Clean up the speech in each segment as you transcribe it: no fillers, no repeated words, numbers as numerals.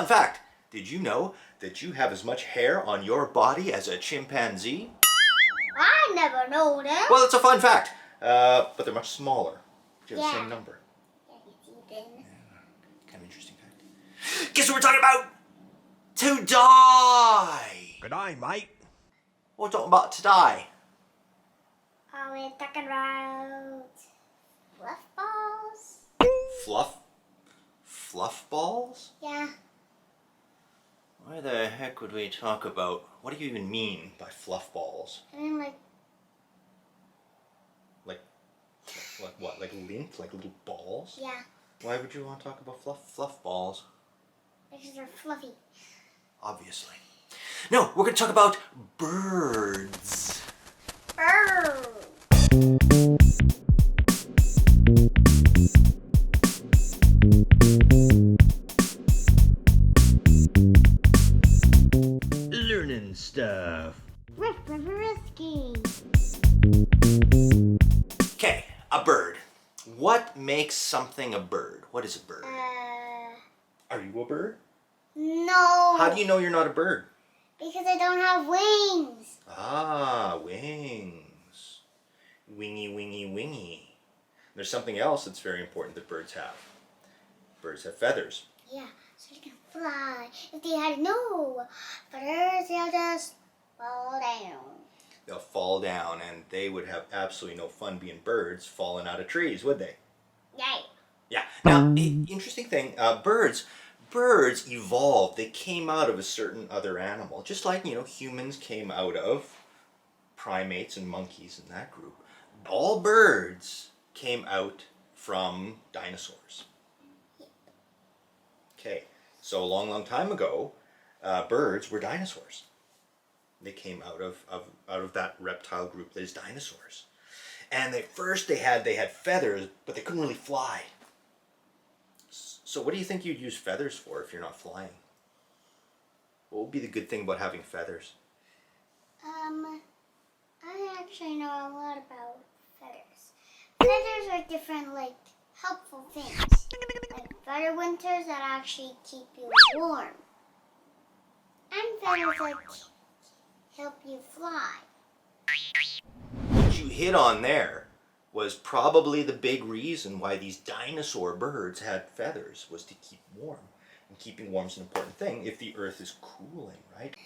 Fun fact, did you know that you have as much hair on your body as a chimpanzee? I never know that. Well, it's a fun fact, but they're much smaller. You have the same number. Kind of interesting fact. Guess what we're talking about? To die! Good eye, mate. What we're talking about to die? We're talking about fluff balls. Fluff balls? Yeah. Why the heck would we talk about, what do you even mean by fluff balls? I mean, like what? Like lint? Like little balls? yeah, Why would you want to talk about fluff balls? because they're fluffy. Obviously. No, we're going to talk about birds. Bird. Learning stuff. Risky. Okay, a bird. What makes something a bird? What is a bird? Are you a bird? No. How do you know you're not a bird? Because I don't have wings. Ah, wings. Wingy. There's something else that's very important that birds have. Birds have feathers. Yeah, so they can fly. If they had no feathers, they'll just fall down. They'll fall down, and they would have absolutely no fun being birds falling out of trees, would they? Yay. Yeah. Now, interesting thing, birds evolved. They came out of a certain other animal, just like, humans came out of primates and monkeys in that group. All birds came out from dinosaurs. Okay, so a long time ago, birds were dinosaurs. They came out of that reptile group that is dinosaurs. And they had feathers, but they couldn't really fly. So what do you think you'd use feathers for if you're not flying? What would be the good thing about having feathers? I actually know a lot about feathers. Feathers are different, helpful things. Like feather winters that actually keep you warm. And feathers that help you fly. What you hit on there was probably the big reason why these dinosaur birds had feathers, was to keep warm. And keeping warm is an important thing if the earth is cooling, right?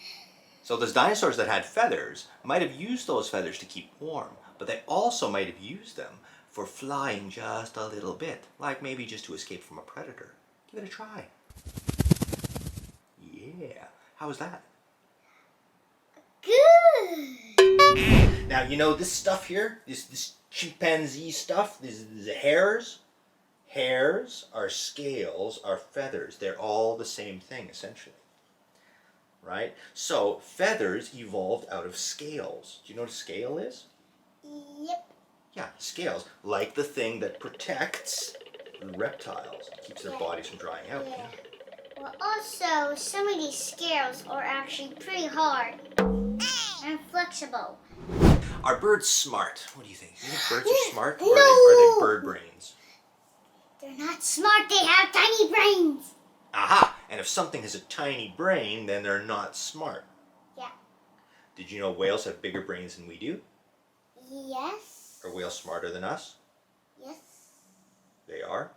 So those dinosaurs that had feathers might have used those feathers to keep warm, but they also might have used them for flying just a little bit, like maybe just to escape from a predator. Give it a try. Yeah. How was that? Good. Now, this stuff here, this chimpanzee stuff, these hairs are scales, are feathers. They're all the same thing, essentially. Right? So, feathers evolved out of scales. Do you know what a scale is? Yep. Yeah, scales. Like the thing that protects reptiles, keeps their bodies from drying out. Yeah. Well, also, some of these scales are actually pretty hard and flexible. Are birds smart? What do you think? Do you think birds are smart? Or No. are they bird brains? They're not smart, they have tiny brains. Aha! And if something has a tiny brain, then they're not smart. Yeah. Did you know whales have bigger brains than we do? Yes. Are whales smarter than us? Yes, They are?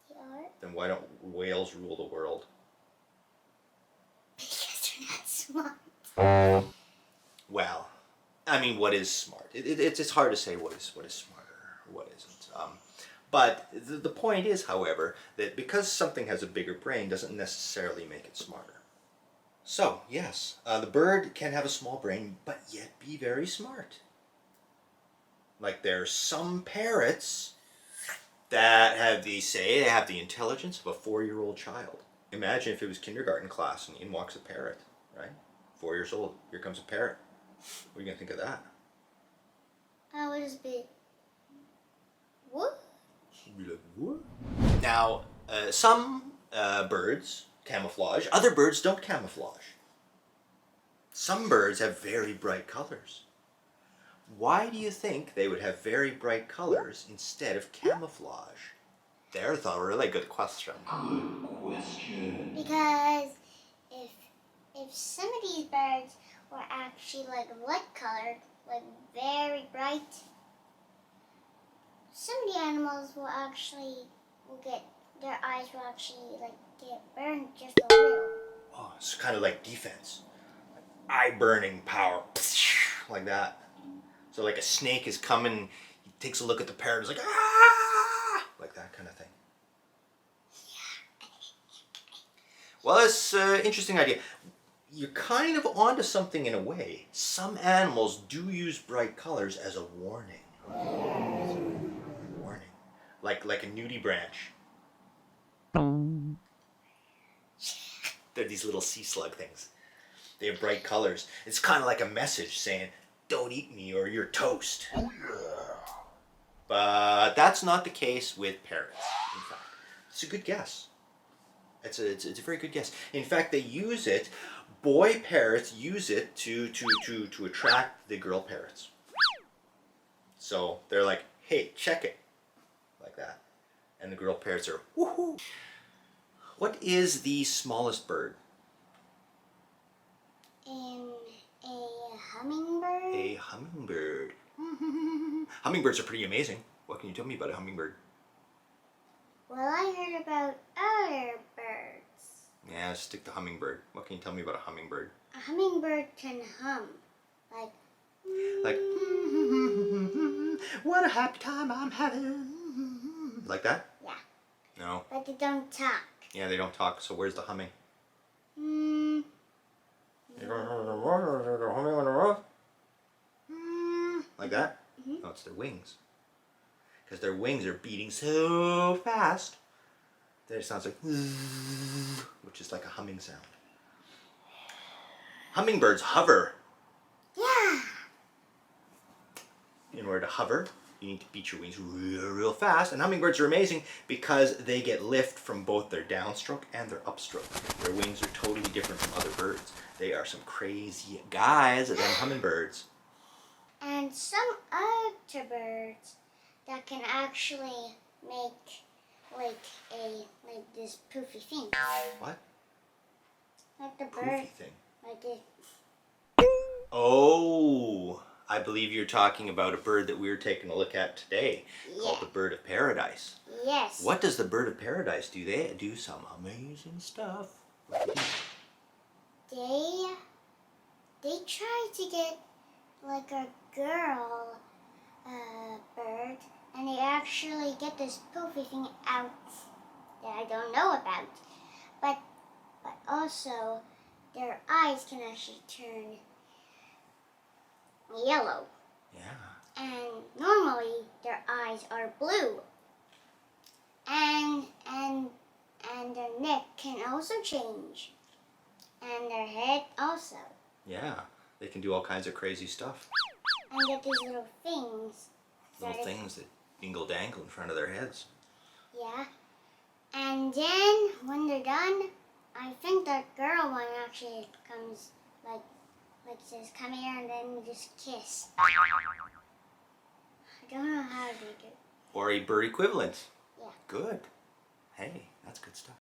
they are. Then why don't whales rule the world? Because they're not smart. Well, I mean, what is smart? It's hard to say what is smarter or what isn't. But the point is, however, that because something has a bigger brain doesn't necessarily make it smarter. So, yes, the bird can have a small brain, but yet be very smart. Like there's some parrots that have the intelligence of a 4-year-old child. Imagine if it was kindergarten class and in walks a parrot, right? 4 years old, here comes a parrot. What are you going to think of that? I would just be, what? You'd be like, what? Now, some birds camouflage, other birds don't camouflage. Some birds have very bright colors. Why do you think they would have very bright colors instead of camouflage? There's a really good question. Because if some of these birds were actually like light colored, like very bright, some of the animals will get their eyes will actually like get burned just a little. Oh, it's kind of like defense. Eye burning power. Like that. So like a snake is coming, he takes a look at the parrot, he's like, ah! Like that kind of thing. Well, it's an interesting idea. You're kind of onto something in a way. Some animals do use bright colors as a warning. Warning. Like a nudibranch. They're these little sea slug things. They have bright colors. It's kind of like a message saying, don't eat me or you're toast. Oh, yeah. But that's not the case with parrots, in fact. It's a good guess. It's a very good guess. In fact, they use it, boy parrots use it to attract the girl parrots. So they're like, hey, check it. Like that. And the girl parrots are, woohoo. What is the smallest bird? A hummingbird. A hummingbird. Hummingbirds are pretty amazing. What can you tell me about a hummingbird? Well, I heard about other birds. Yeah, stick to hummingbird. What can you tell me about a hummingbird? A hummingbird can hum, like what a happy time I'm having. Like that? yeah. No. But they don't talk. Yeah, they don't talk. So where's the humming? Like that? Mm-hmm. No, it's their wings. Because their wings are beating so fast that it sounds like, which is like a humming sound. Hummingbirds hover. Yeah. In order to hover, you need to beat your wings real fast. And hummingbirds are amazing because they get lift from both their downstroke and their upstroke. Their wings are totally different from other birds. They are some crazy guys, them hummingbirds. And some other birds that can actually make like this poofy thing. What? Like the bird. Poofy thing. Like it. Oh, I believe you're talking about a bird that we were taking a look at today, called the bird of paradise. Yes. What does the bird of paradise do? They do some amazing stuff. They try to get like a girl bird, and they actually get this poofy thing out that I don't know about. But also their eyes can actually turn yellow. Yeah. And normally their eyes are blue. And their neck can also change. And their head also. Yeah. They can do all kinds of crazy stuff. And get these little things. Little things that dingle dangle in front of their heads. Yeah. And then when they're done, I think that girl one actually comes like says, come here, and then we just kiss. I don't know how to do it. Or a bird equivalent. Yeah. Good. Hey, that's good stuff.